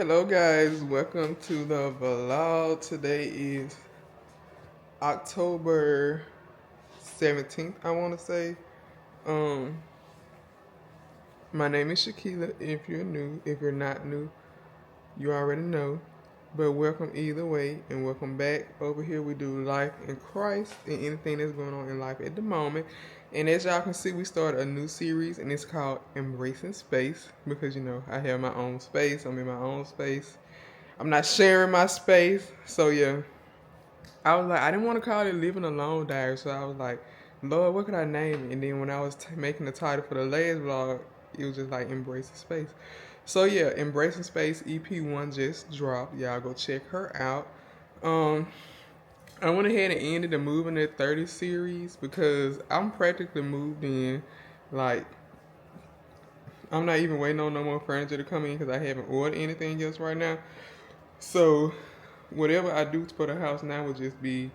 Hello guys, welcome to the vlog. Today is October 17th, I want to say. My name is Shakela. If you're new, if you're not new, you already know. But welcome either way, and welcome back. Over here we do life in Christ and anything that's going on in life at the moment. And as y'all can see, we started a new series, and it's called Embracing Space, because I have my own space. I'm in my own space. I'm not sharing my space. So yeah, I was like, I didn't want to call it Living Alone Diary, so I was like, Lord, what could I name it? And then when I was making the title for the last vlog, it was just like Embracing Space. So yeah, Embracing Space Ep.1 just dropped. Y'all go check her out. I went ahead and ended the Moving at 30 series because I'm practically moved in. Like, I'm not even waiting on no more furniture to come in because I haven't ordered anything else right now. So whatever I do for the house now will just be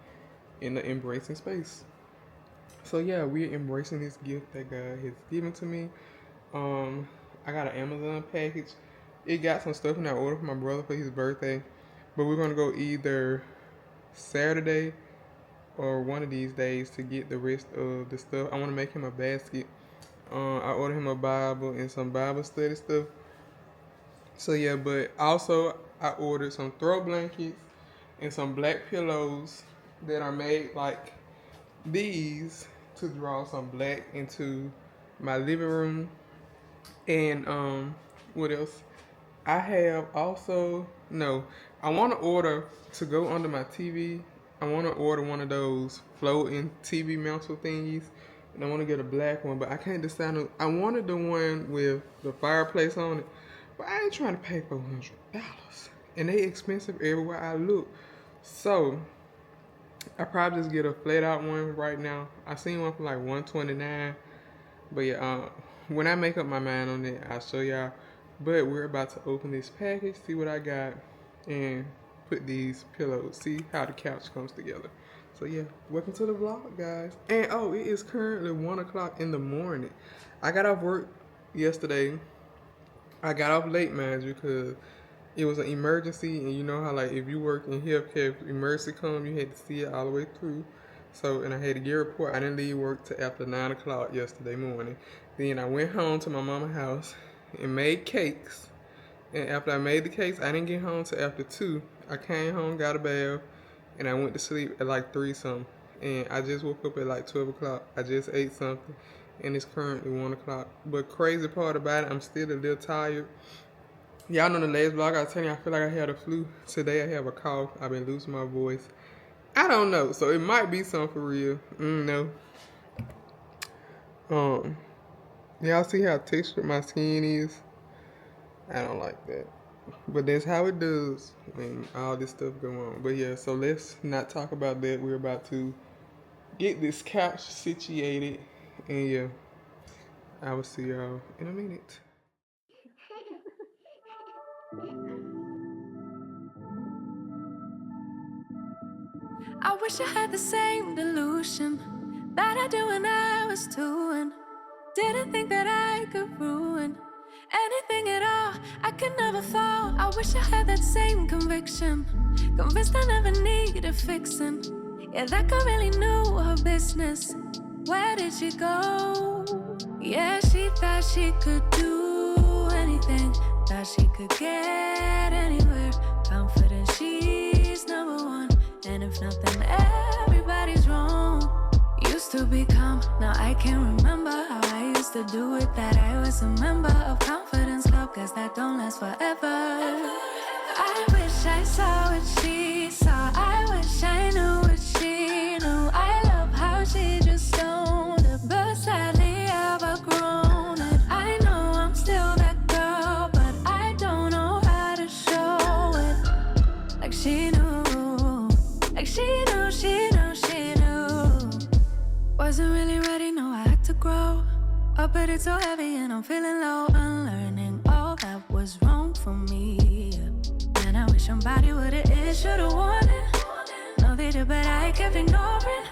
in the embracing space. So yeah, we're embracing this gift that God has given to me. I got an Amazon package. It got some stuff in I ordered for my brother for his birthday. But we're going to go either Saturday or one of these days to get the rest of the stuff. I want to make him a basket. I ordered him a Bible and some Bible study stuff. So yeah, but also I ordered some throw blankets and some black pillows that are made like these to draw some black into my living room. And what else? I have also, I want to order to go under my TV. I want to order one of those floating TV mantle thingies. And I want to get a black one, but I can't decide. I wanted the one with the fireplace on it, but I ain't trying to pay $400. And they expensive everywhere I look. So I probably just get a flat out one right now. I seen one for like $129. But yeah, when I make up my mind on it, I'll show y'all. But we're about to open this package, see what I got, and put these pillows, see how the couch comes together. So yeah, welcome to the vlog, guys. And it is currently 1 o'clock in the morning. I got off work yesterday. I got off late, mind you, because it was an emergency, and you know how like if you work in healthcare, if emergency come, you had to see it all the way through. So, and I had to get a report. I didn't leave work till after 9 o'clock yesterday morning. Then I went home to my mama's house and made cakes. And after I made the cakes, I didn't get home till after 2. I came home, got a bath, and I went to sleep at like 3 something. And I just woke up at like 12 o'clock. I just ate something, and it's currently 1 o'clock. But crazy part about it, I'm still a little tired. Y'all know the last vlog I was telling you, I feel like I had a flu. Today I have a cough. I've been losing my voice. I don't know, so it might be something for real. No. Y'all see how textured my skin is? I don't like that. But that's how it does when all this stuff go on. But yeah, so let's not talk about that. We're about to get this couch situated. And yeah, I will see y'all in a minute. I wish I had the same delusion that I do when I was 2 and didn't think that I could ruin anything at all. I could never fall. I wish I had that same conviction, convinced I never needed fixing. Yeah, that girl really knew her business. Where did she go? Yeah, she thought she could do anything, thought she could get anywhere. Confident she's number one, and if nothing, everybody's wrong. Used to be calm, now I can't remember how I used to do it. That I was a member of Confidence Club, cause that don't last forever. I wish I saw what she saw. I wish I knew what she knew. I love how she just owned it, but sadly I've outgrown it. I know I'm still that girl, but I don't know how to show it. Like she knew, like she knew, she knew, she knew. Wasn't really ready, no, I had to grow up, but it's so heavy and I'm feeling low. Unlearning all that was wrong for me. And I wish somebody would've should've warned it. No, they did, but I kept ignoring.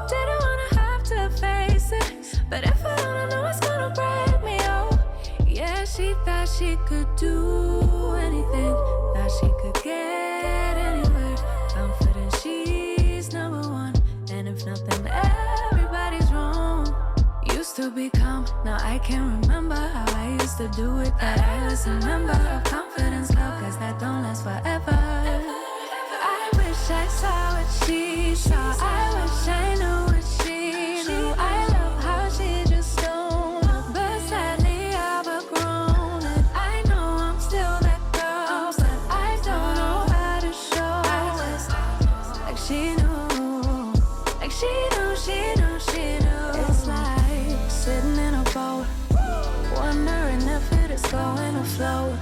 Didn't wanna have to face it, but if I don't know it's gonna break me, oh. Yeah, she thought she could do anything, she could get anywhere. Confident she's number one. And if nothing, everybody's wrong. Used to be calm, now I can't remember how I used to do it. That I was a member of Confidence Club, cause that don't last forever. I wish I saw what she saw. I wish I knew what she knew. I love how she just don't know. But sadly I've outgrown it. I know I'm still that girl, but I don't know how to show it. Like she knew, like she knew, she knew, she knew. It's like sitting in a boat, wondering if it is going to float.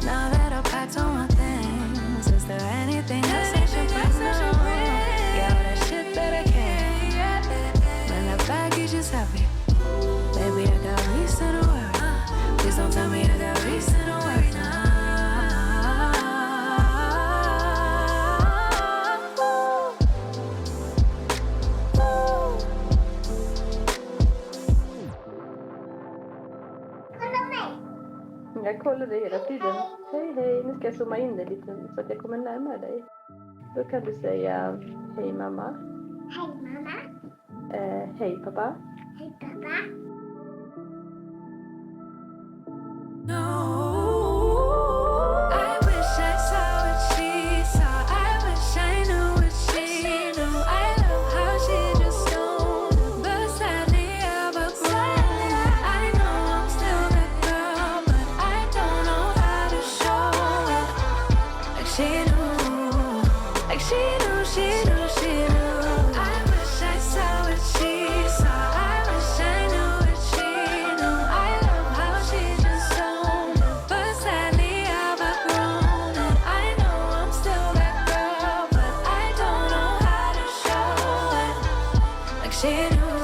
Now that I've packed all my things, is there anything else I should bring? Yeah, all that shit that I can't. When that baggage is heavy, maybe I got reason to worry. Please don't tell me I got reason to worry now. Jag kollar dig hela tiden. Hej, hej. Nu ska jag zooma in dig lite så att jag kommer närmare dig. Då kan du säga hej mamma. Hej mamma. Hej pappa. Hej pappa. No, I wish I saw what she saw. I wish I knew what she knew. I love how she just don't know. But sadly I've outgrown it. I know I'm still that girl, but I don't know how to show it. Like she knew, like she knew, she knew, she knew. I wish I saw what she saw. I wish I knew what she knew. I love how she just don't know. But sadly I've outgrown it. I know I'm still that girl, but I don't know how to show it. Like she knew,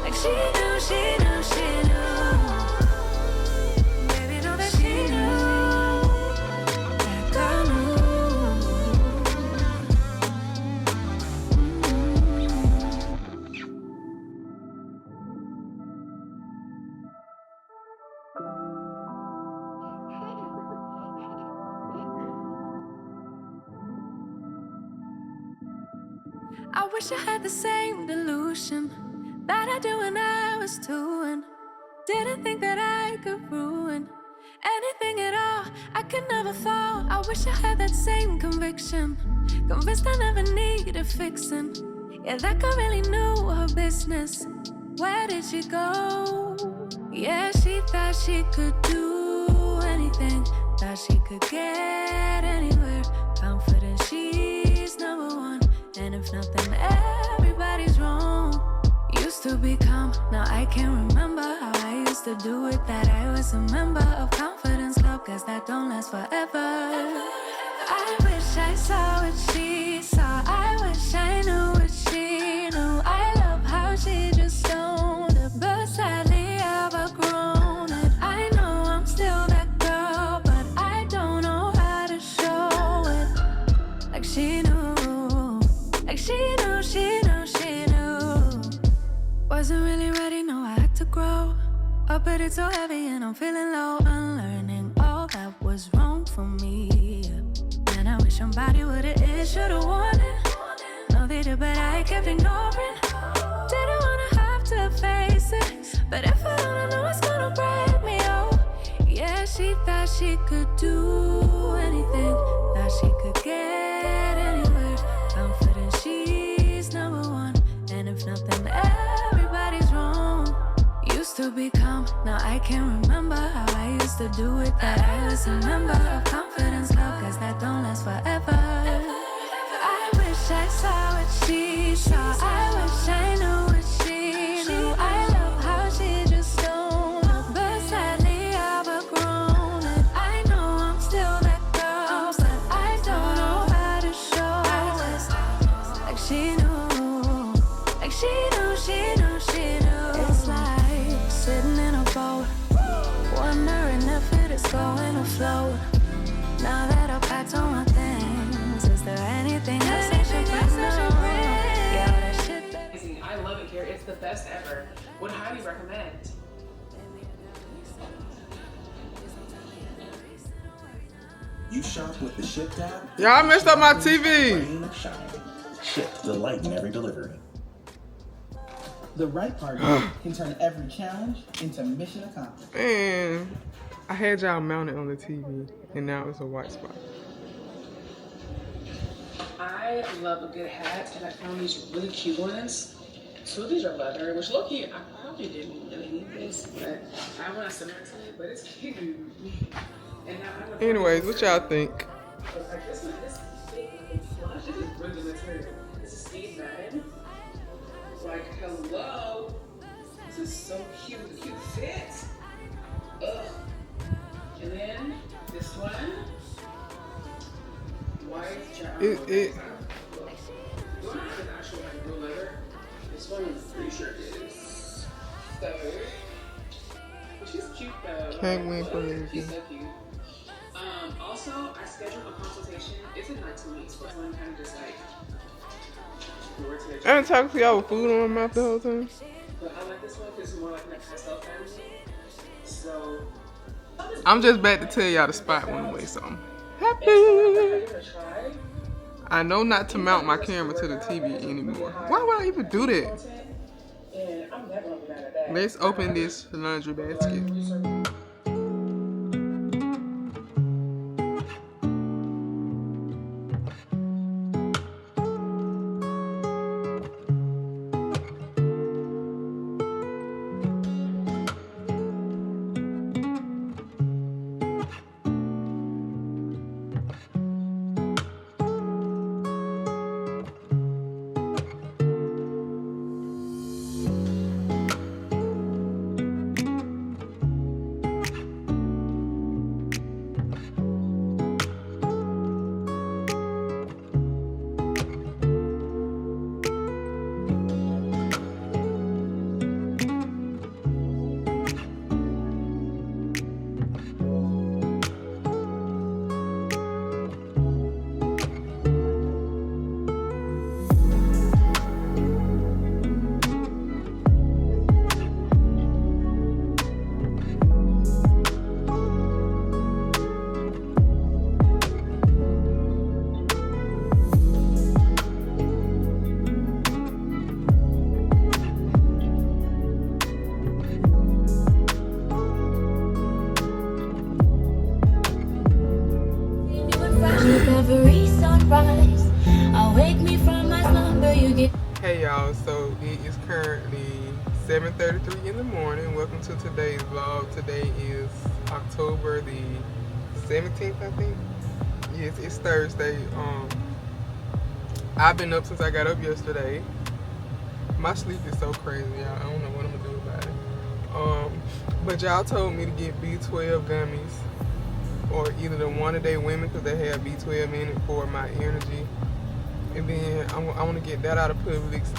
like she knew, she knew, she knew. Baby, know that she knew. That girl knew. I wish I had the same delusion that I do when I was 2 and didn't think that I could ruin anything at all. I could never fall. I wish I had that same conviction, convinced I never needed fixing. Yeah, that girl really knew her business. Where did she go? Yeah, she thought she could do anything, thought she could get anywhere. Confident she's number one. And if nothing, everybody's wrong. Used to be calm, now I can't remember how I used to do it. That I was a member of Confidence Club, cause that don't last forever. I wish I saw what she saw. I wish I knew what she knew. I love how she just don't know. But sadly I've outgrown it. I know I'm still that girl, but I don't know how to show it. Like she knew. Like she knew, she knew, she knew. Wasn't really ready, no, I had to grow up, but it's so heavy and I'm feeling low. Unlearning all that was wrong for me. And I wish somebody would've should've warned it. No, they did, but I kept ignoring. Didn't wanna have to face it, but if I don't, I know it's gonna break me, oh. Yeah, she thought she could do anything, thought she could get anywhere. Confident she's number one. And if nothing, everybody's wrong. Used to be calm, now I can't remember how I used to do it. That I was a member of Confidence Club, cause that don't last forever. I wish I saw what she saw. I wish I knew what she knew. I love how she just don't know. But sadly I've outgrown it. I know I'm still that girl, but I don't know how to show it. Like she knew, like she knew, she knew, she knew. It's like sitting in a boat, wondering if it is going to float. Now that I've packed all my things, is there anything else I should bring? Yeah, all that shit that I love it here. It's the best ever. Would highly recommend. You shop with the Shipped app. Y'all messed up my TV. Rain or shine. Shipped, delight in every delivery. The right partner can turn every challenge into mission accomplished. And I had y'all mounted on the TV, and now it's a white spot. I love a good hat, and I found these really cute ones. Two of these are leather, which low key, I probably didn't really need this, but I want to similar to it, but it's cute. And now I'm Anyways, what y'all think? like this one, this is really good material. This is Steve Madden. Like, hello. This is so cute. The cute fit. Ugh. And then this one. White job. It Do I have an actual like real leather? This one I'm pretty sure it is. So, but she's cute though. Can't win for She's anything. so cute. Also, I scheduled a consultation. It's in like 2 weeks, but I'm kind of just like. I been talking to y'all with food on my mouth the whole time. But I like this one because it's more like a pastel family. So I'm just back to tell y'all the spot went away, so I'm happy. I know not to mount my camera to the TV anymore. Why would I even do that? Let's open this laundry basket. Every sunrise, awake me from my slumber. You get. Hey y'all, so it is currently 7:33 in the morning. Welcome to today's vlog. Today is October the 17th, I think. Yes, it's Thursday. I've been up since I got up yesterday. My sleep is so crazy, y'all. I don't know what I'm gonna do about it. But y'all told me to get B12 gummies, or either the One A Day Women, because they have B12 in it for my energy. And then I want to get that out of Publix.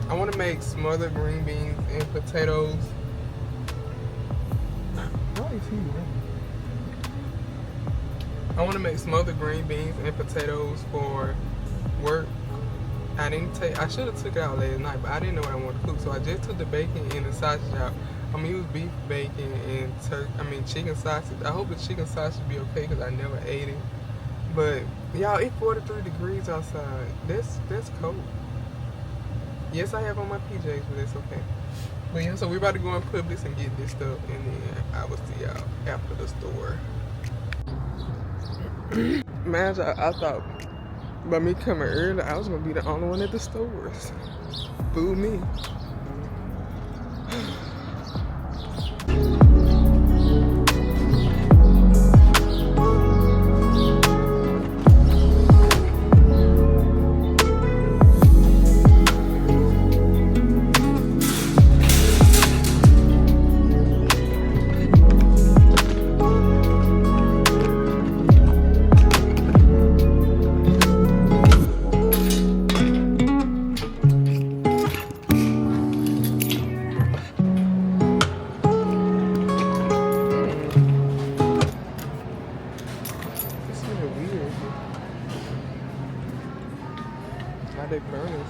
I want to make smothered green beans and potatoes. Why is he running? I want to make smothered green beans and potatoes for work. I should have took it out last night, but I didn't know what I wanted to cook. So I just took the bacon and the sausage out. I'm gonna use beef bacon and chicken sausage. I hope the chicken sausage be okay because I never ate it. But y'all, it's 43 degrees outside. That's cold. Yes, I have on my PJs, but it's okay. But yeah, so we're about to go in Publix and get this stuff, and then I will see y'all after the store. Man, I thought by me coming early, I was gonna be the only one at the stores. Fool me. They burning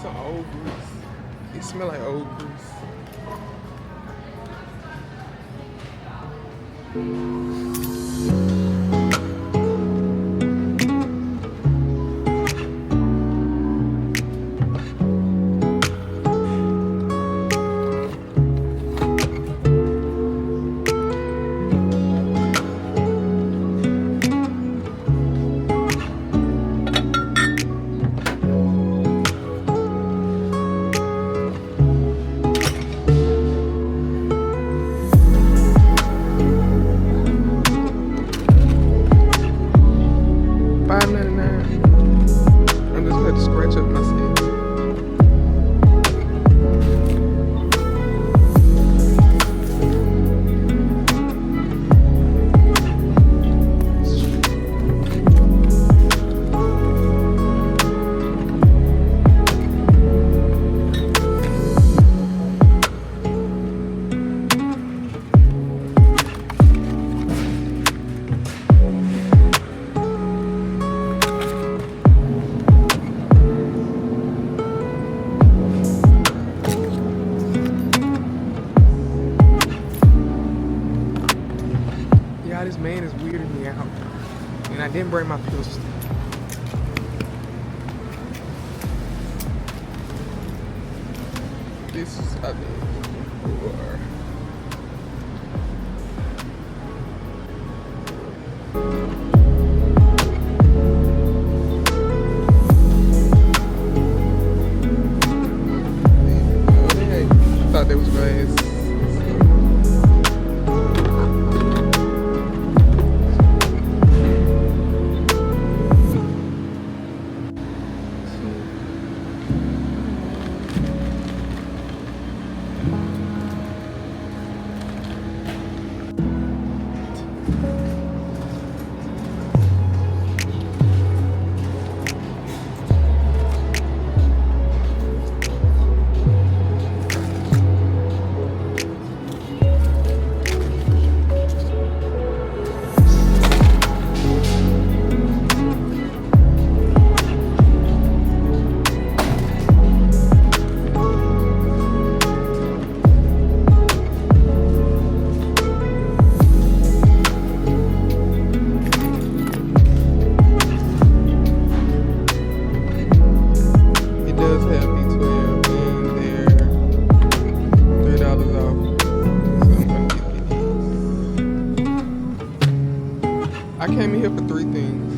some old grease. It smell like old grease. bring my pistol. This is, I think, for... I thought there was glass. I came in here for 3 things.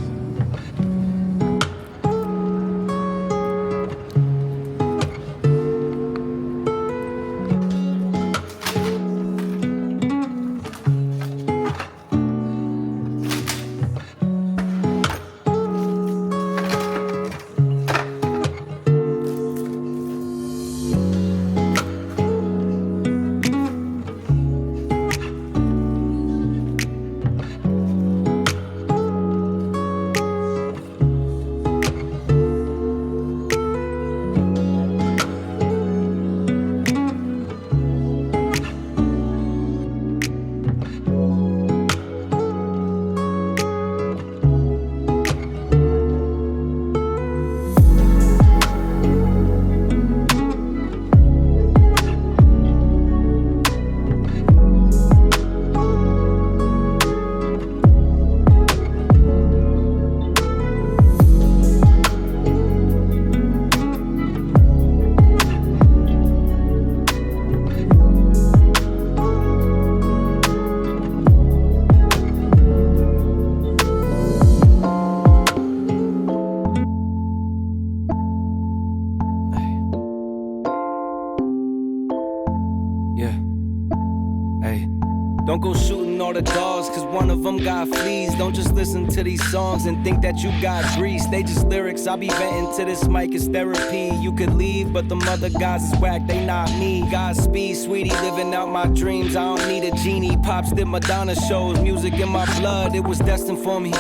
Don't go shooting all the dogs, cause one of them got fleas. Don't just listen to these songs and think that you got grease. They just lyrics, I be venting to this mic, it's therapy. You could leave, but them other guys is whack, they not me. Godspeed, sweetie, living out my dreams. I don't need a genie. Pops did Madonna shows, music in my blood, it was destined for me.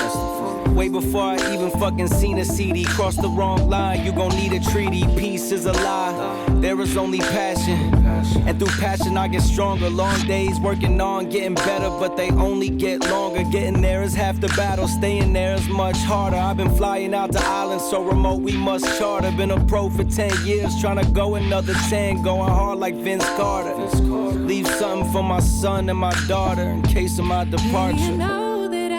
Way before I even fucking seen a CD. Cross the wrong line, you gon' need a treaty. Peace is a lie, there is only passion. And through passion I get stronger. Long days working on getting better, but they only get longer. Getting there is half the battle, staying there is much harder. I've been flying out to islands so remote we must charter. Been a pro for 10 years, trying to go another 10. Going hard like Vince Carter. Leave something for my son and my daughter in case of my departure. You know that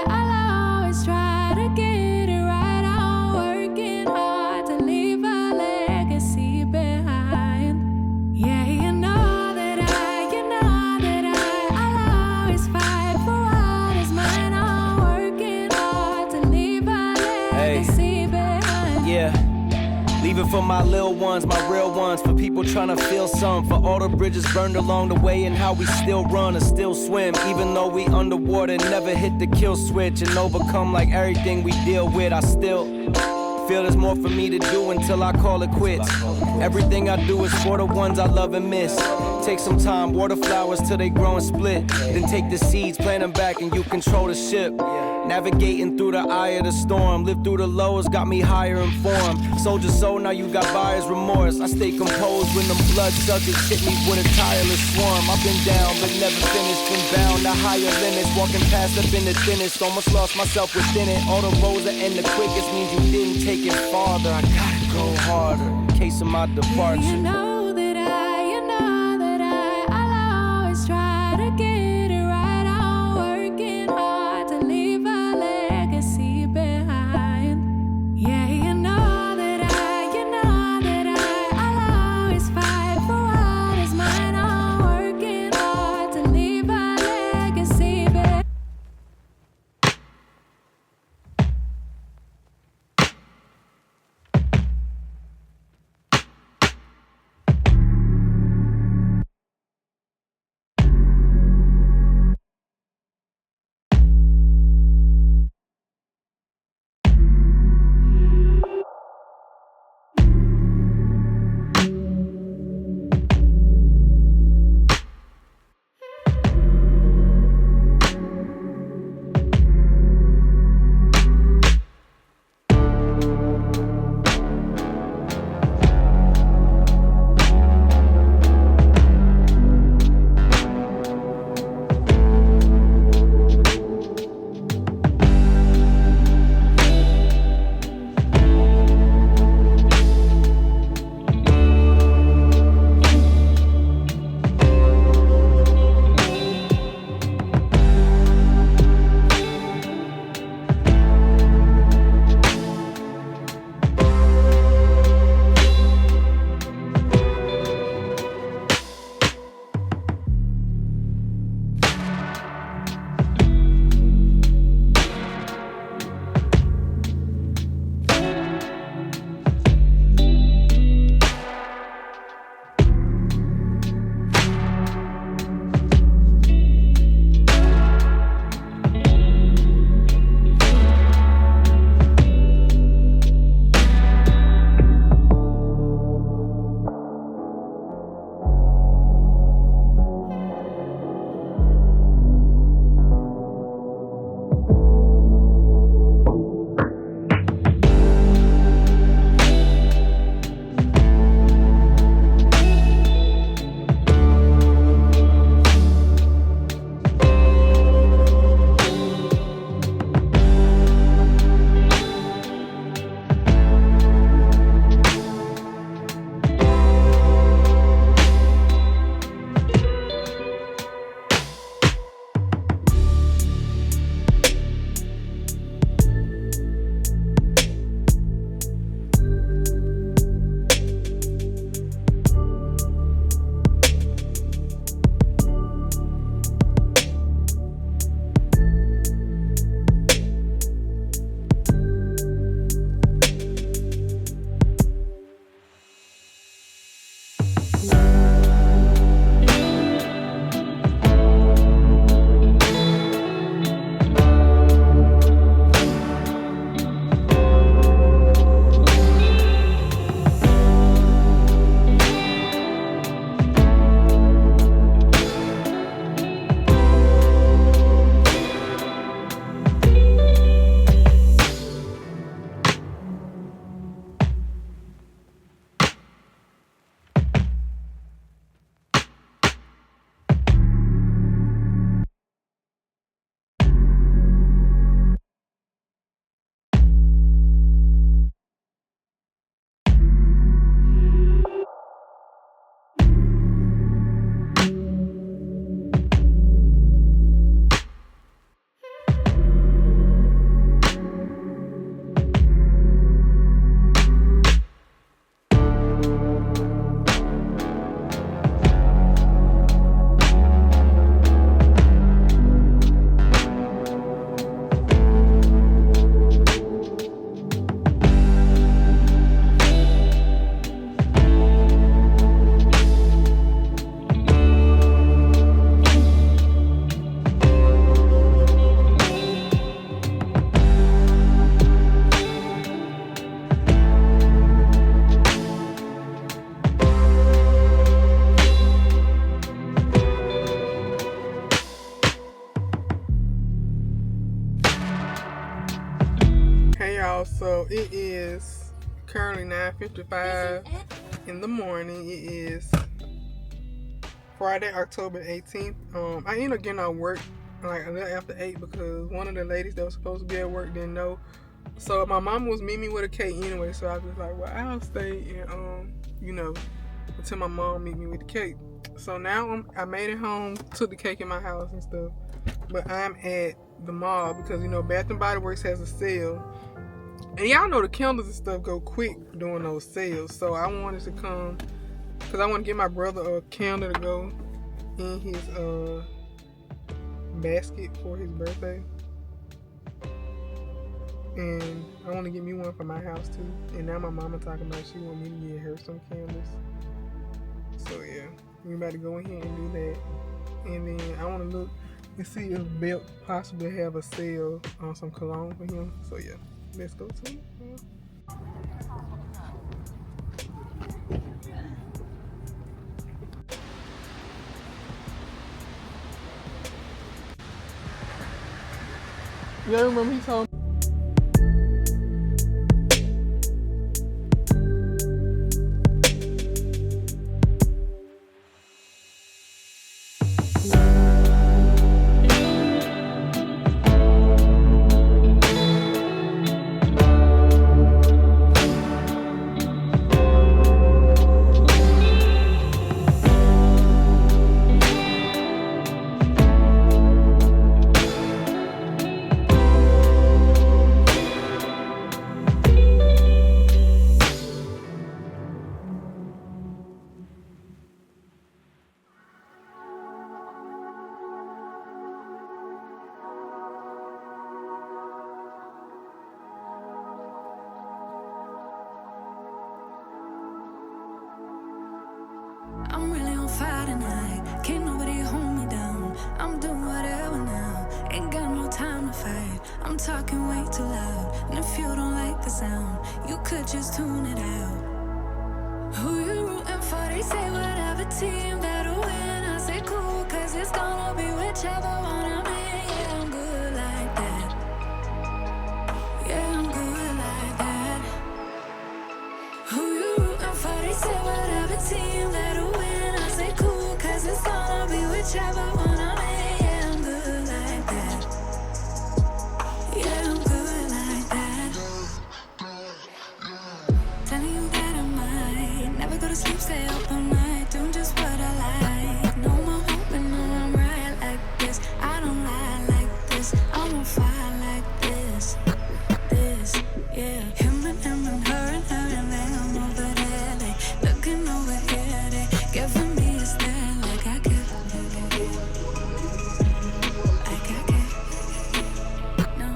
I'll always try to get it right. I'm working hard to leave a legacy behind. Yeah, you know that I'll always fight for what is mine. I'm working hard to leave a legacy behind. Yeah. Leave it for my little ones, my real ones. For people trying to feel some. For all the bridges burned along the way and how we still run and still swim. Even though we underwater, never hit the kill switch and overcome like everything we deal with. I still feel there's more for me to do until I call it quits. Everything I do is for the ones I love and miss. Take some time, water flowers till they grow and split. Then take the seeds, plant them back and you control the ship. Navigating through the eye of the storm. Live through the lows, got me higher informed. Soldier soul, now you got buyer's remorse. I stay composed when them blood suckers hit me with a tireless swarm. I've been down, but never finished. Been bound to higher limits. Walking past up in the thinnest. Almost lost myself within it. All the roads that end the quickest means you didn't take it farther. I gotta go harder in case of my departure. You know that I'll always try to get it right. I'm working hard to leave a it is currently 9:55 in the morning. It is Friday, October 18th. I ended up getting out of work like a little after 8 because one of the ladies that was supposed to be at work didn't know. So my mom was meeting me with a cake anyway, so I was like, well, I'll stay and until my mom meet me with the cake. So now I made it home, took the cake in my house and stuff. But I'm at the mall because Bath and Body Works has a sale. And y'all know the candles and stuff go quick during those sales. So I wanted to come because I want to get my brother a candle to go in his basket for his birthday. And I want to get me one for my house too. And now my mama talking about she want me to get her some candles. So yeah, we about to go in here and do that. And then I want to look and see if Belt possibly have a sale on some cologne for him. So yeah, let's go to it. Yeah, remember he told me. I'm really on fire tonight. Can't nobody hold me down. I'm doing whatever now. Ain't got no time to fight. I'm talking way too loud. And if you don't like the sound, you could just tune it out. Who you rooting for? They say whatever team that'll win. I say cool, cause it's gonna be whichever one I'm in. Yeah, I'm good like that. Yeah, I'm good like that. Who you rooting for? They say whatever team that'll win. I say cool, cause it's gonna be whichever one I'm in. Yeah, I'm good like that. Yeah, I'm good like that. Telling you that I might never go to sleep, stay up all night, doing just what I like. No more hoping, no, I'm right like this. I don't lie like this. I'm on fire like this. This, yeah. Him and her and them over there. They looking over here. They giving me a stare like I care. Like I care. No,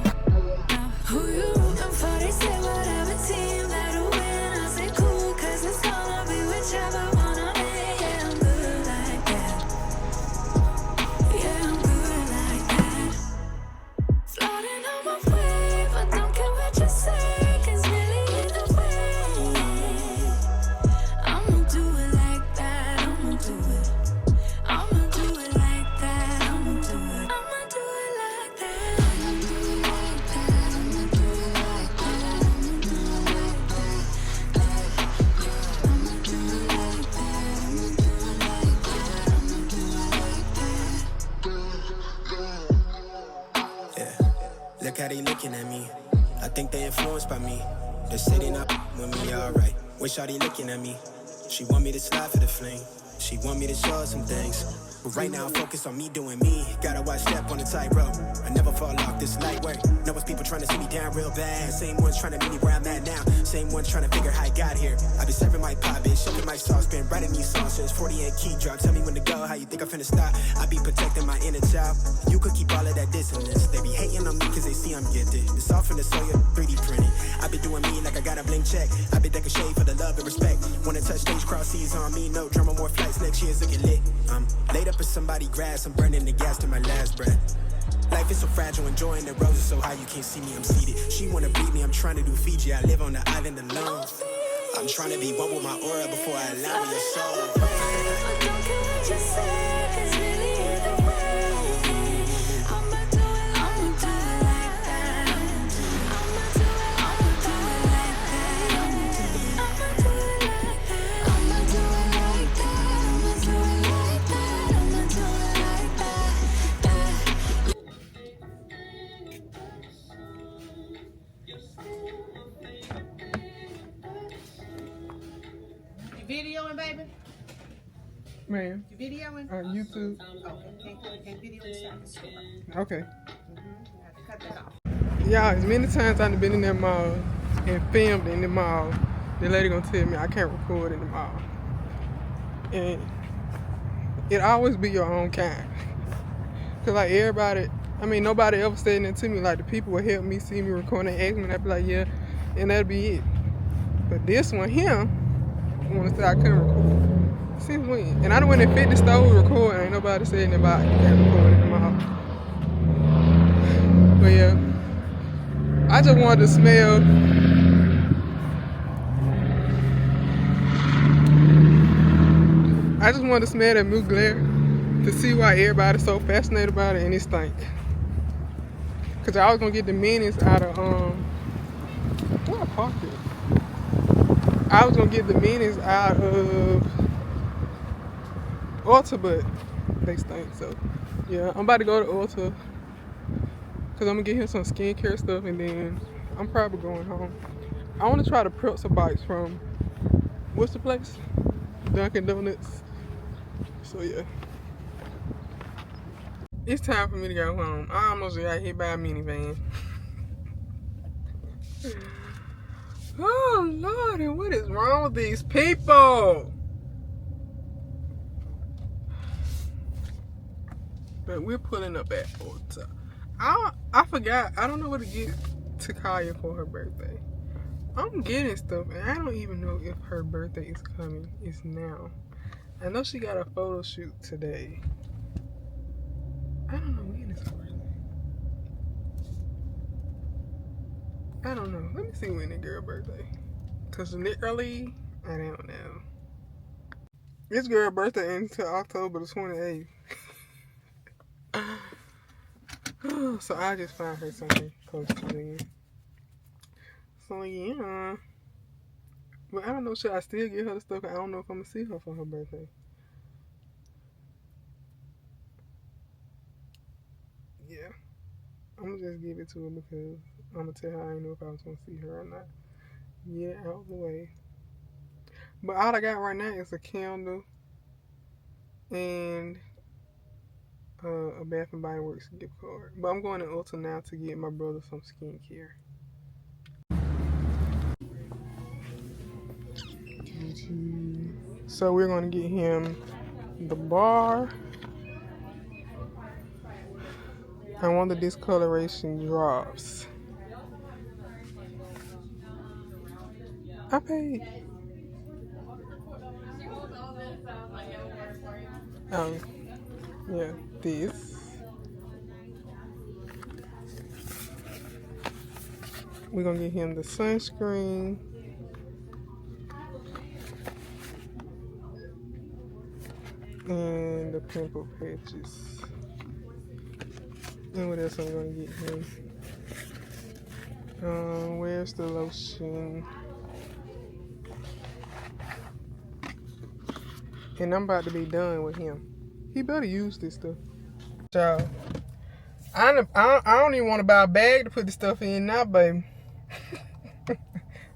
no. Who you rooting for? They say whatever team that'll win. I say cool, cause it's gonna be whichever one I'm in. Yeah, I'm good like that. Yeah, I'm good like that. Floating on my wave, but don't care what you say, cause really either way, I'ma do it like that. I'ma do it. I'ma do it like that. I'ma do it. I'ma do it like that. I'ma do it like that. I'ma do it like that. I'ma do it like that. I'ma do it like that. I'ma do it like that. I'ma do it like that. Yeah, look how they looking at me. I think they influenced by me. They're sitting up with me, alright. Wish how they looking at me. She want me to slide for the fling. She want me to show her some things. But right now I'm focused on me doing me. Gotta watch step on the tightrope. I never fall off this light work. Know it's people trying to see me down real bad. Same ones trying to meet me where I'm at now. Same ones trying to figure how I got here. I been serving my pop, bitch, shipping my sauce, been writing these songs since 48 key drop. Tell me when to go, how you think I'm finna stop? I be protecting my inner child. You could keep all of that dissonance. They be hating on me cause they see I'm gifted. It's all from the soil, 3D printed. I been doing me like I got a blank check. I been decking shade for the love and respect. Wanna touch stage, cross seas on me, no drama, more flights, next year's looking lit. I'm laid up in somebody grass, I'm burning the gas to my last breath. Life is so fragile, enjoying the roses so high you can't see me, I'm seated. She wanna breed me, I'm trying to do Fiji, I live on the island alone. I'm trying to be one with my aura before I allow your soul. But don't care what you say, cause really either way, I'ma do it like that. I'ma do it like You videoing, baby? Man. You videoing? YouTube. Okay, can't video inside the store. Okay. You have to cut that off. Yeah, as many times I've been in that mall and filmed in the mall, the lady gonna tell me I can't record in the mall. And it always be your own kind. Cause like everybody, I mean nobody ever said that to me. Like the people would help me see me recording, they ask me and I'd be like, yeah, and that'd be it. But this one here, wanna say I couldn't record. Since when? And I done went and fit the store we record, ain't nobody said anything about you can't record in the mall. But yeah. I just wanted to smell that mugler to see why everybody's so fascinated about it and it stink. Cause I was gonna get the minis out of where I parked it. I was gonna get the minis out of Ulta, but they stink. So yeah, I'm about to go to Ulta. Cause I'm gonna get him some skincare stuff and then I'm probably going home. I want to try the pretzel bites from, what's the place? Dunkin' Donuts. So yeah. It's time for me to go home. I almost got hit by a minivan. Oh Lord, and what is wrong with these people? But we're pulling up at Ulta. I forgot. I don't know what to get to Kaya for her birthday. I'm getting stuff, and I don't even know if her birthday is coming. It's now. I know she got a photo shoot today. I don't know when it's her birthday. I don't know. Let me see when the girl birthday. Cause literally, I don't know. This girl birthday until October the 28th. So I just find her something close to then. So yeah. But I don't know, should I still get her the stuff? I don't know if I'm gonna see her for her birthday. Yeah. I'm gonna just give it to her because I'm gonna tell her I didn't know if I was gonna see her or not. Get it out of the way. But all I got right now is a candle and a Bath and Body Works gift card. But I'm going to Ulta now to get my brother some skincare. So we're going to get him the bar. I want the discoloration drops. I paid. Yeah, this. We're going to get him the sunscreen. And the pimple patches. And what else I'm going to get him? Where's the lotion? And I'm about to be done with him. He better use this stuff. So, I don't even want to buy a bag to put the stuff in now, baby.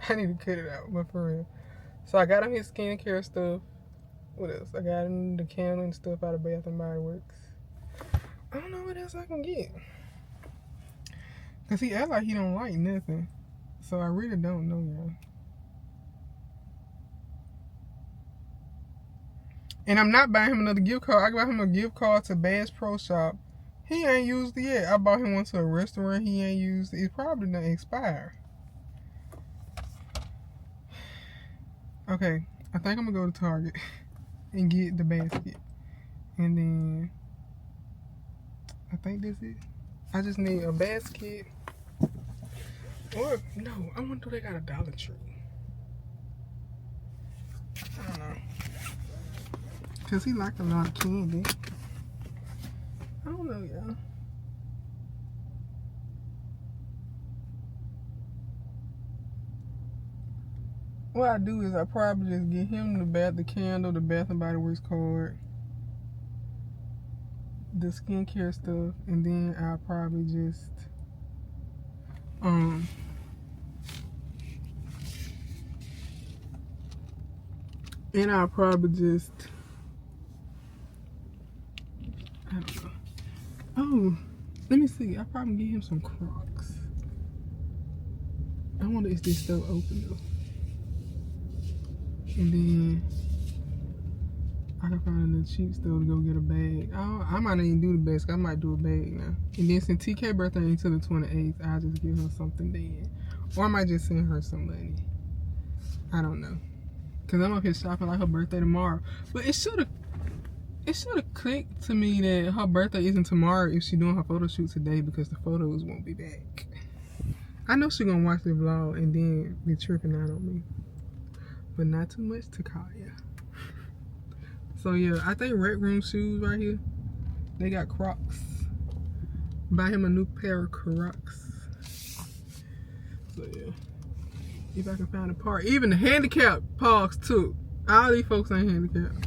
I need to cut it out, but for real. So I got him his skincare stuff. What else? I got him the candle and stuff out of Bath and Body Works. I don't know what else I can get. Cause he act like he don't like nothing. So I really don't know, y'all. And I'm not buying him another gift card. I got him a gift card to Bass Pro Shop. He ain't used it yet. I bought him one to a restaurant. He ain't used it. It's probably done expired. Okay, I think I'm gonna go to Target and get the basket. And then I think that's it. I just need a basket. Or no, I wonder if they got a Dollar Tree. I don't know. Cause he like a lot of candy. I don't know, y'all. What I do is I probably just get him the candle, the Bath and Body Works card, the skincare stuff, and then I'll probably just And I'll probably just, I don't know. Oh, let me see. I'll probably give him some Crocs. I wonder if this store open though. And then I can find another cheap store to go get a bag. I might not even do the bag. I might do a bag now. And then since TK birthday ain't until the 28th, I'll just give her something then. Or I might just send her some money. I don't know. Cause I'm up here shopping like her birthday tomorrow. But it should have clicked to me that her birthday isn't tomorrow if she's doing her photo shoot today because the photos won't be back. I know she's gonna watch the vlog and then be tripping out on me. But not too much to call ya. So yeah, I think Rec Room shoes right here. They got Crocs. Buy him a new pair of Crocs. So yeah. If I can find a part. Even the handicap parks too. All these folks ain't handicapped.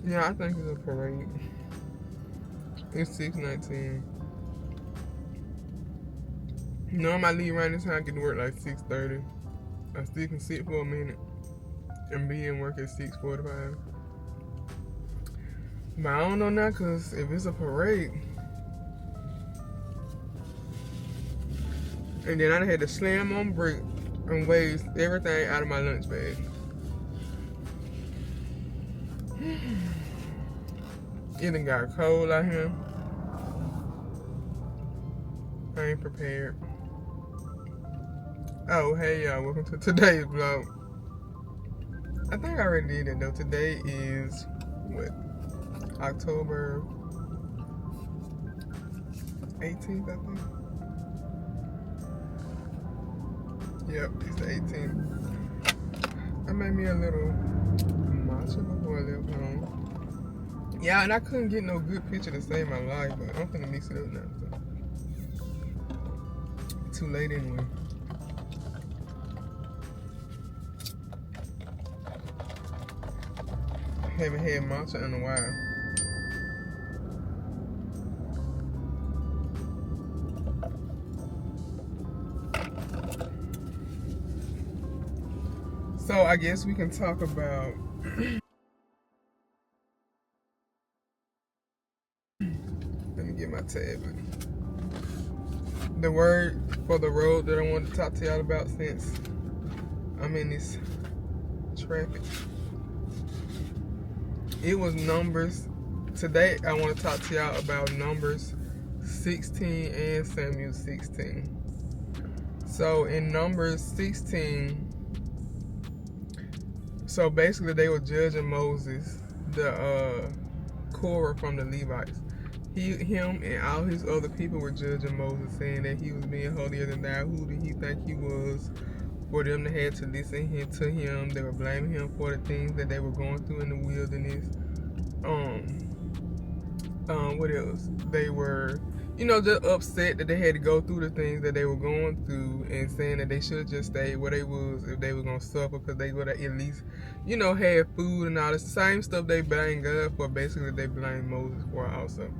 Yeah, I think it's a parade. It's 6:19. Normally I leave around this time, I get to work like 6:30. I still can sit for a minute and be in work at 6:45. But I don't know now, cause if it's a parade, and then I had to slam on brake and waste everything out of my lunch bag. It done got cold out here. I ain't prepared. Oh, hey y'all, welcome to today's vlog. I think I already did it though. Today is, what, October 18th, I think? Yep, it's the 18th. I made me a little matcha before I left home. Yeah, and I couldn't get no good picture to save my life, but I'm finna mix it up now. So. Too late anyway. Haven't had matcha in a while. So I guess we can talk about let me get my tablet. The word for the road that I wanted to talk to y'all about since I'm in this traffic. It was Numbers. Today I want to talk to y'all about Numbers 16 and Samuel 16. So in Numbers 16, so basically they were judging Moses, the Korah from the Levites. Him and all his other people were judging Moses, saying that he was being holier than thou. Who did he think he was for them to have to listen to him? They were blaming him for the things that they were going through in the wilderness. What else? They were, just upset that they had to go through the things that they were going through, and saying that they should just stay where they was if they were gonna suffer, because they would have at least, had food and all the same stuff they blamed God for. Basically, they blamed Moses for also.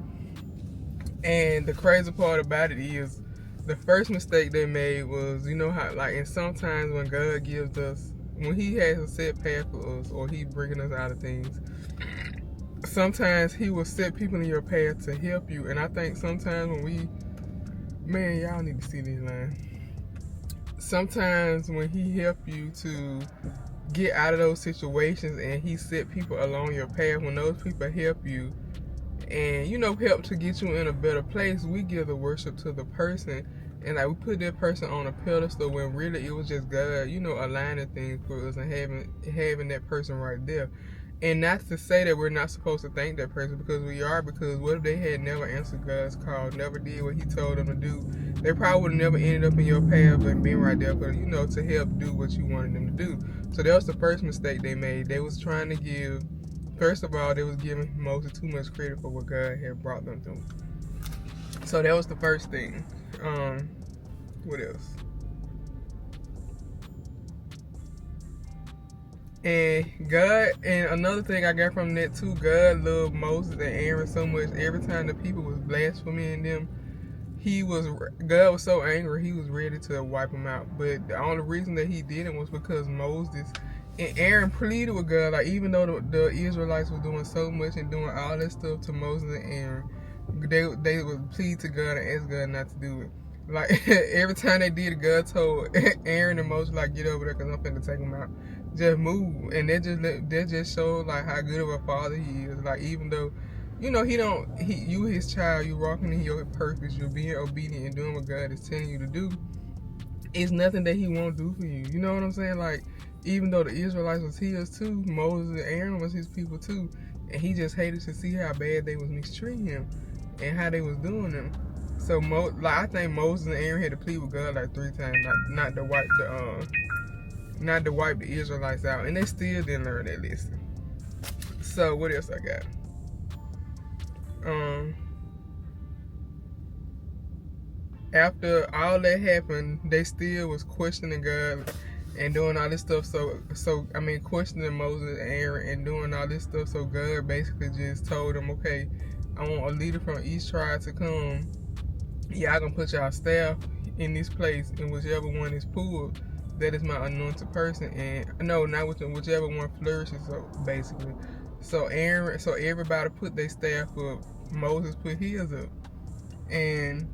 And the crazy part about it is, the first mistake they made was, how, and sometimes when God gives us, when he has a set path for us, or he bringing us out of things, sometimes he will set people in your path to help you. And I think sometimes when man, y'all need to see this line. Sometimes when he help you to get out of those situations and he set people along your path, when those people help you, and help to get you in a better place, we give the worship to the person, and like we put that person on a pedestal when really it was just God, aligning things for us and having that person right there. And not to say that we're not supposed to thank that person, because we are, because what if they had never answered God's call, never did what he told them to do? They probably would have never ended up in your path and been right there for, to help do what you wanted them to do. So that was the first mistake they made. They was trying to give, first of all, they was giving Moses too much credit for what God had brought them through. So that was the first thing. What else? And God, and another thing I got from that too, God loved Moses and Aaron so much. Every time the people was blaspheming them, God was so angry, he was ready to wipe them out. But the only reason that he didn't was because Moses and Aaron pleaded with God. Like, even though the Israelites were doing so much and doing all that stuff to Moses and Aaron, they would plead to God and ask God not to do it. Like, every time they did it, God told Aaron and Moses, like, get over there because I'm finna take them out. Just move. And that just showed like how good of a father he is. Like, even though, you his child, you walking in your purpose, you're being obedient and doing what God is telling you to do, it's nothing that he won't do for you. You know what I'm saying? Like, even though the Israelites was his too, Moses and Aaron was his people too, and he just hated to see how bad they was mistreating him and how they was doing them. So I think Moses and Aaron had to plead with God like 3 times, not to wipe the Israelites out, and they still didn't learn that lesson. So what else I got? After all that happened, they still was questioning God and doing all this stuff. Questioning Moses and Aaron and doing all this stuff. So God basically just told them, okay, I want a leader from each tribe to come. Y'all gonna put y'all staff in this place, and whichever one is pulled, that is my anointed person. And no, not whichever one flourishes. So basically, so everybody put their staff up. Moses put his up, and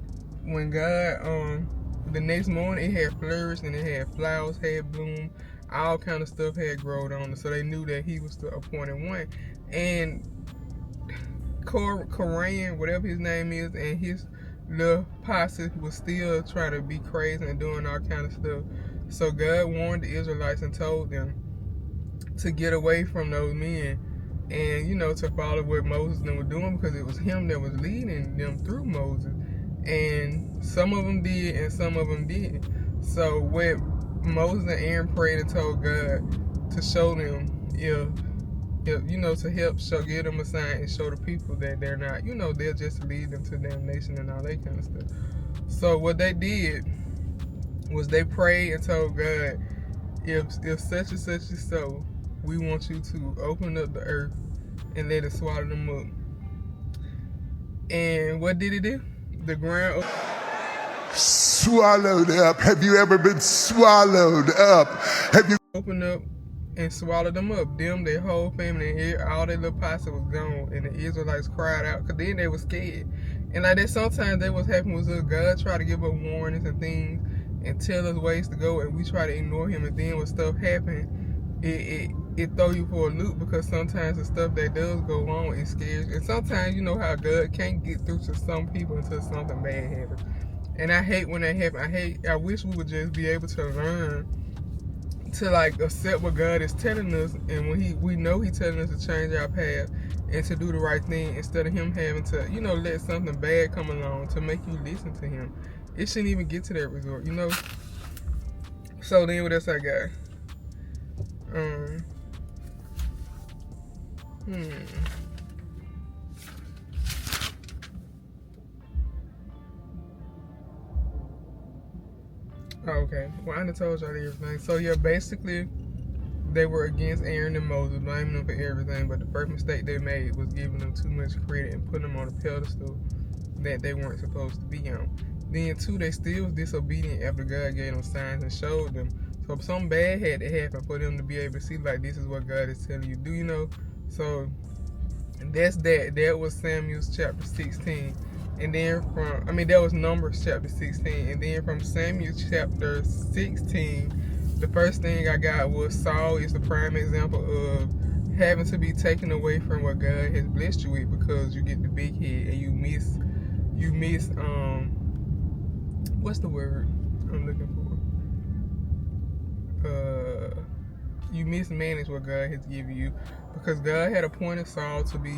when God, the next morning, it had flourished and it had flowers, had bloom, all kind of stuff had grown on it. So they knew that he was the appointed one. And Koran, whatever his name is, and his little posse was still trying to be crazy and doing all kind of stuff. So God warned the Israelites and told them to get away from those men and, to follow what Moses and them were doing, because it was him that was leading them through Moses. And some of them did and some of them didn't. So what Moses and Aaron prayed and told God to show them, if to help give them a sign and show the people that they're not, they'll just lead them to damnation and all that kind of stuff. So what they did was they prayed and told God, if such and such is so, we want you to open up the earth and let it swallow them up. And what did it do? The ground swallowed up. Have you ever been swallowed up? Have you opened up and swallowed them up? Them, their whole family, and all their little posse was gone, and the Israelites cried out, because then they were scared. And like that, sometimes that was happening was God try to give us warnings and things and tell us ways to go, and we try to ignore him. And then when stuff happens, it throw you for a loop, because sometimes the stuff that does go on is scary. And sometimes how God can't get through to some people until something bad happens. And I hate when that happens. I wish we would just be able to learn to like accept what God is telling us, and when we know He's telling us to change our path and to do the right thing, instead of Him having to let something bad come along to make you listen to Him. It shouldn't even get to that resort, So then what else I got? Okay, well, I done told y'all everything. So yeah, basically, they were against Aaron and Moses, blaming them for everything. But the first mistake they made was giving them too much credit and putting them on a pedestal that they weren't supposed to be on. Then 2, they still was disobedient after God gave them signs and showed them. So something bad had to happen for them to be able to see, like, this is what God is telling you to do, So that's that. That was Samuel's chapter 16. And then that was Numbers chapter 16. And then from Samuel chapter 16, the first thing I got was Saul is the prime example of having to be taken away from what God has blessed you with because you get the big head and you miss what's the word I'm looking for? You mismanage what God has given you, because God had appointed Saul to be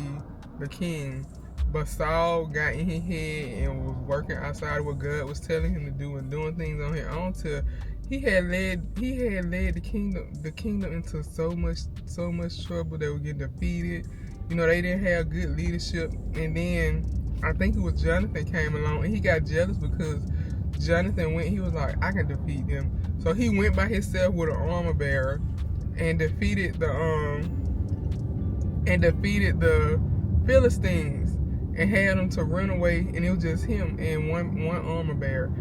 the king, but Saul got in his head and was working outside of what God was telling him to do and doing things on his own till he had led the kingdom into so much trouble. They were getting defeated. You know, they didn't have good leadership. And then I think it was Jonathan came along and he got jealous because Jonathan went, he was like, I can defeat them. So he went by himself with an armor bearer and defeated the Philistines and had them to run away, and it was just him and one armor bearer.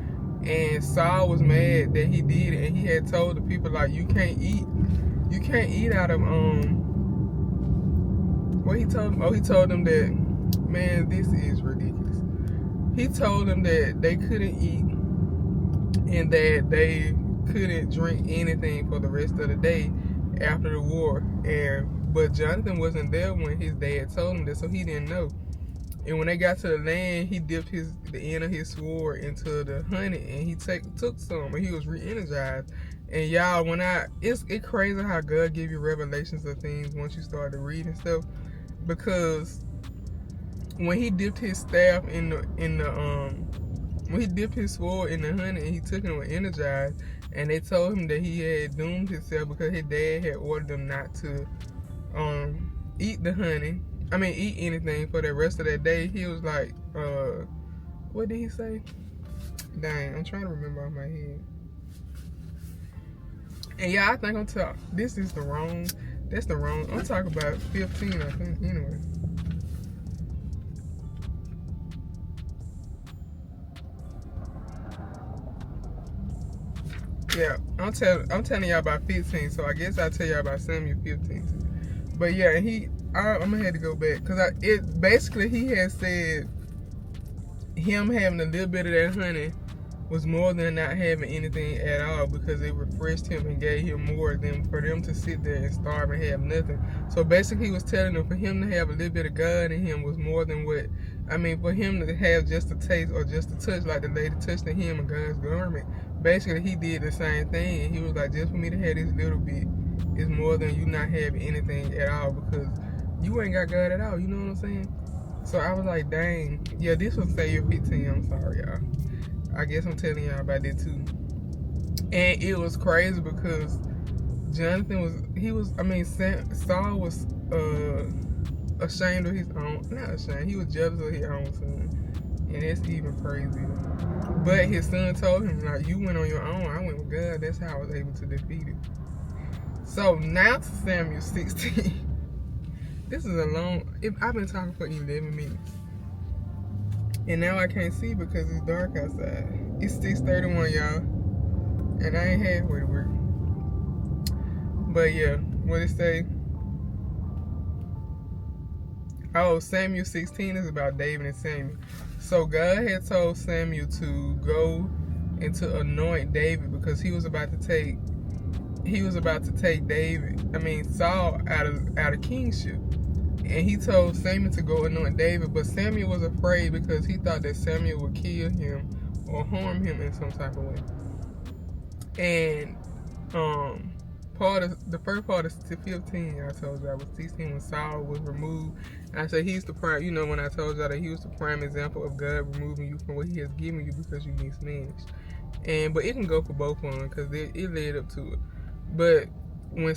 And Saul was mad that he did it, and he had told the people, like, you can't eat out of what he told them. Oh, he told them that, man, this is ridiculous. He told them that they couldn't eat and that they couldn't drink anything for the rest of the day after the war. But Jonathan wasn't there when his dad told him that, so he didn't know. And when they got to the land, he dipped the end of his sword into the honey, and he took some, and he was re-energized. And y'all, it's crazy how God give you revelations of things once you start to read and stuff. Because when he dipped his staff when he dipped his sword in the honey and he took it and was energized, and they told him that he had doomed himself because his dad had ordered him not to eat anything for the rest of that day. He was like, what did he say? Dang, I'm trying to remember off my head. And yeah, I think that's the wrong, I'm talking about 15, I think, anyway. Yeah, I'm telling y'all about 15, so I guess I'll tell y'all about Samuel 15. But yeah, I'm gonna have to go back because he had said him having a little bit of that honey was more than not having anything at all, because it refreshed him and gave him more than for them to sit there and starve and have nothing. So basically, he was telling them for him to have a little bit of God in him was more than for him to have just a taste or just a touch like the lady touched the hem of God's garment. Basically, he did the same thing, and he was like, just for me to have this little bit is more than you not having anything at all, because you ain't got God at all. You know what I'm saying? So I was like, dang. Yeah, this was Samuel 15. I'm sorry, y'all. I guess I'm telling y'all about that too. And it was crazy because Saul was ashamed of his own, not ashamed, he was jealous of his own son. And that's even crazier. But his son told him, like, you went on your own, I went with God. That's how I was able to defeat it. So now to Samuel 16. This is I've been talking for 11 minutes. And now I can't see because it's dark outside. It's 6:31, y'all. And I ain't halfway to work. But yeah, what it say? Oh, Samuel 16 is about David and Samuel. So God had told Samuel to go and to anoint David because he was about to take Saul out of kingship. And he told Samuel to go anoint David, but Samuel was afraid because he thought that Samuel would kill him or harm him in some type of way. And the first part of 15, I told y'all, was 16 when Saul was removed. And I said he's the prime, when I told y'all that he was the prime example of God removing you from what he has given you because you mismanaged. But it can go for both of them because it led up to it. But when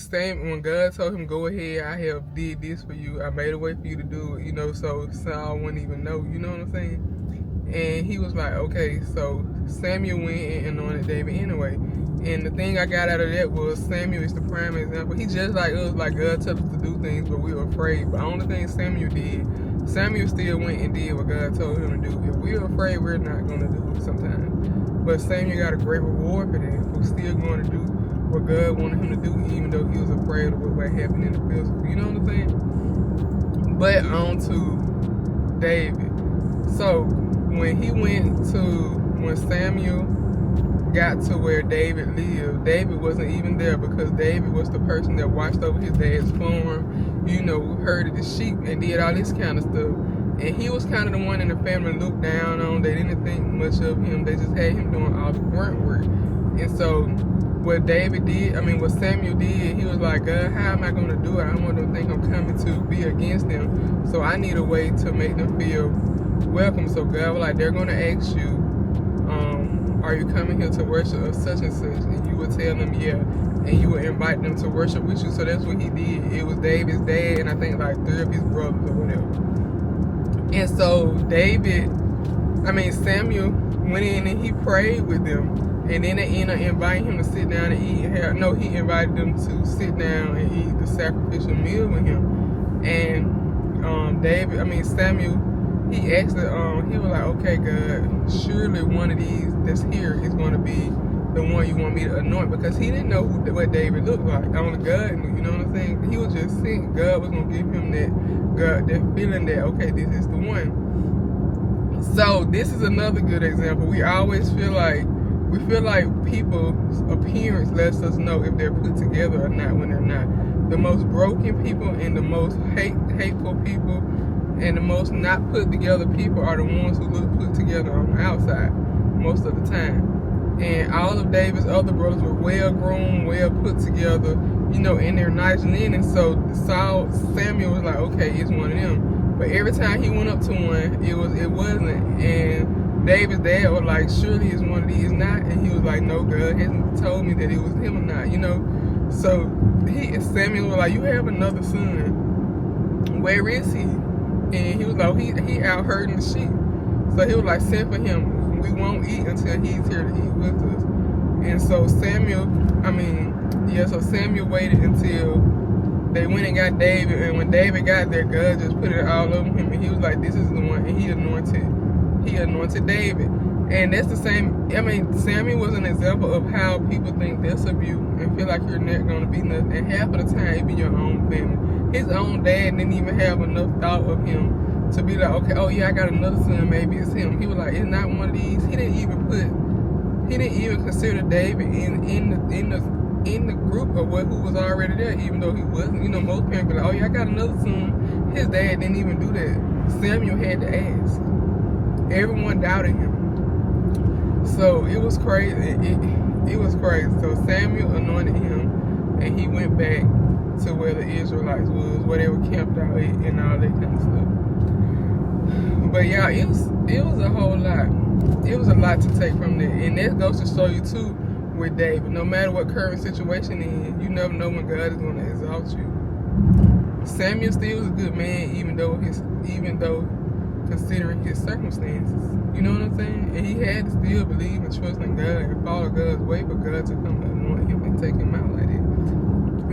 God told him, go ahead, I have did this for you, I made a way for you to do it, so Saul wouldn't even know, you know what I'm saying? And he was like, okay, so Samuel went and anointed David anyway. And the thing I got out of that was Samuel is the prime example. He just like us, like God told us to do things, but we were afraid. But the only thing Samuel still went and did what God told him to do. If we're afraid, we're not going to do it sometimes. But Samuel got a great reward for that. We're still going to do what God wanted him to do, even though he was afraid of what might happen in the physical. You know what I'm saying? But on to David. So when Samuel got to where David lived, David wasn't even there because David was the person that watched over his dad's farm. you know, herded the sheep and did all this kind of stuff. And he was kind of the one in the family looked down on. They didn't think much of him. They just had him doing all the grunt work. And so what Samuel did, he was like, God, how am I going to do it? I don't want them to think I'm coming to be against them. So I need a way to make them feel welcome. So God was like, they're going to ask you, are you coming here to worship such and such? And you would tell them, yeah. And you would invite them to worship with you. So that's what he did. It was David's dad and I think like 3 of his brothers or whatever. And so Samuel went in and he prayed with them. And then they ended up inviting him to sit down and eat. He invited them to sit down and eat the sacrificial meal with him. And Samuel, he actually, he was like, okay, God, surely one of these that's here is going to be the one you want me to anoint, because he didn't know what David looked like. Only God knew, you know what I'm saying? He was just saying God was going to give him that feeling that, okay, this is the one. So this is another good example. We always feel like people's appearance lets us know if they're put together or not when they're not. The most broken people and the most hateful people and the most not put together people are the ones who look put together on the outside most of the time. And all of David's other brothers were well groomed, well put together, you know, in their nice linen. So Samuel was like, okay, it's one of them. But every time he went up to one, it wasn't. And David's dad was like, surely it's one of these not. And he was like, no, God hasn't told me that it was him or not, you know. So Samuel was like, you have another son. Where is he? And he was like, he out herding the sheep. So he was like, send for him. We won't eat until he's here to eat with us. And so Samuel waited until they went and got David. And when David got there, God just put it all over him. And he was like, this is the one. And he anointed David. And that's the same. Samuel was an example of how people think less of you and feel like you're not going to be nothing. And half of the time, it be your own family. His own dad didn't even have enough thought of him to be like, okay, oh yeah, I got another son, maybe it's him. He was like, it's not one of these. He didn't even consider David in the group of who was already there, even though he wasn't. You know, most parents be like, oh yeah, I got another son. His dad didn't even do that. Samuel had to ask. Everyone doubted him. So it was crazy. It was crazy. So Samuel anointed him, and he went back to where the Israelites was, where they were camped out and all that kind of stuff. But yeah, it was a whole lot. It was a lot to take from there. And that goes to show you too with David. No matter what current situation is, you never know when God is going to exalt you. Samuel still was a good man, even though considering his circumstances. You know what I'm saying? And he had to still believe and trust in God and follow God's way for God to come and anoint him and take him out like that.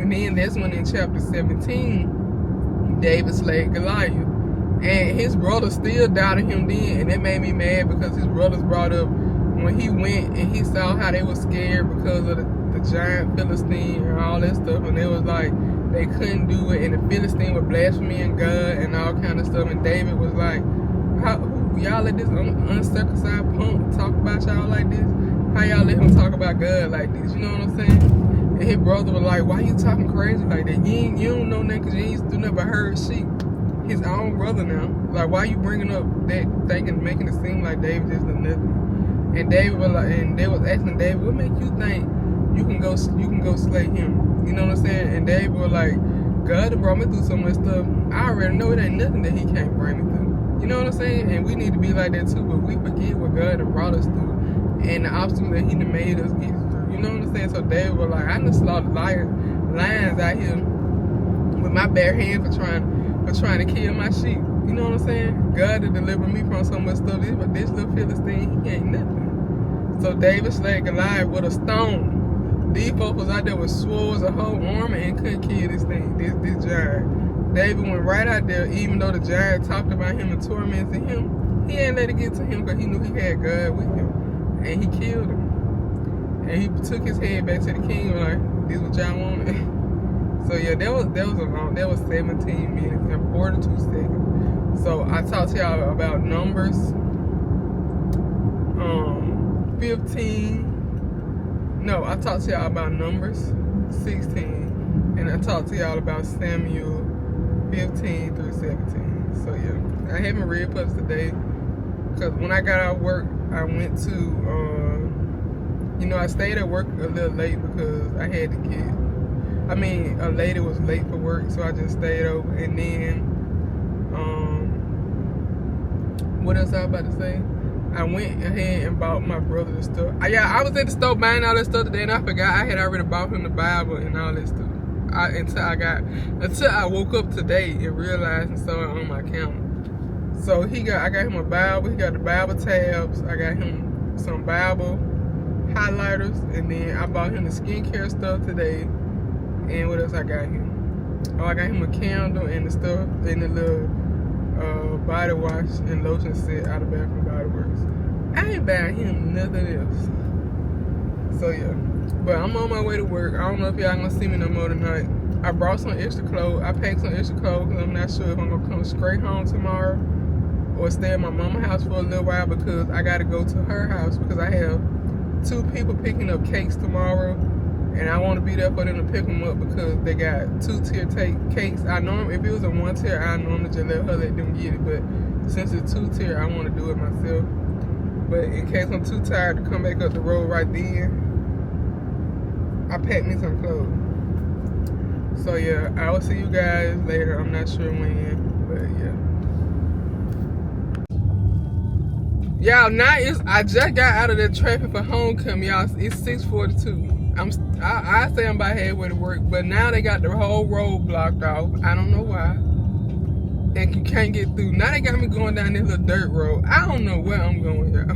And then that's when in chapter 17, David slayed Goliath. And his brothers still doubted him then, and that made me mad because his brothers brought up when he went and he saw how they were scared because of the giant Philistine and all that stuff, and they was like, they couldn't do it, and the Philistine was blaspheming God and all kind of stuff, and David was like, y'all let this uncircumcised punk talk about y'all like this? How y'all let him talk about God like this? You know what I'm saying? And his brother was like, why you talking crazy like that? You don't know nothing because you ain't do nothing but herd sheep. His own brother now. Like, why you bringing up that making it seem like David just did nothing? And David was like, and they was asking David, what make you think you can go slay him? You know what I'm saying? And David was like, God done brought me through so much stuff. I already know it ain't nothing that he can't bring me through. You know what I'm saying? And we need to be like that too, but we forget what God done brought us through and the obstacles that he done made us get through. You know what I'm saying? So David was like, I done slaughtered lions out here with my bare hands for trying to kill my sheep. You know what I'm saying? God had delivered me from so much stuff. This little Philistine, he ain't nothing. So David slayed Goliath with a stone. These folks was out there with swords, a whole armor, and couldn't kill this giant. David went right out there, even though the giant talked about him and tormented him. He ain't let it get to him because he knew he had God with him. And he killed him. And he took his head back to the king and like, this what y'all wanted? So yeah, that was 17 minutes and 42 seconds. So I talked to y'all about Numbers 15. No, I talked to y'all about Numbers 16. And I talked to y'all about Samuel 15 through 17. So yeah, I haven't read books today because when I got out of work, I went to, you know, I stayed at work a little late because I had to get, a lady was late for work, so I just stayed over. And then, what else I was about to say? I went ahead and bought my brother the stuff. I was at the store buying all that stuff today, and I forgot I had already bought him the Bible and all that stuff. Until I woke up today and realized and saw it on my counter. So I got him a Bible. He got the Bible tabs. I got him some Bible highlighters, and then I bought him the skincare stuff today. And what else I got him? Oh, I got him a candle and the stuff and the little body wash and lotion set out of Bath and Body Works. I ain't buying him nothing else. So yeah, but I'm on my way to work. I don't know if y'all gonna see me no more tonight. I brought some extra clothes. I packed some extra clothes because I'm not sure if I'm gonna come straight home tomorrow or stay at my mama's house for a little while because I gotta go to her house because I have 2 people picking up cakes tomorrow. And I want to be there for them to pick them up because they got 2-tier cakes. If it was a 1-tier, I normally just let them get it. But since it's 2-tier, I want to do it myself. But in case I'm too tired to come back up the road right then, I packed me some clothes. So yeah, I will see you guys later. I'm not sure when, but yeah. Y'all, I just got out of the traffic for homecoming, y'all. It's 6:42. I say I'm about halfway to work, but now they got the whole road blocked off. I don't know why. And you can't get through. Now they got me going down this little dirt road. I don't know where I'm going, y'all.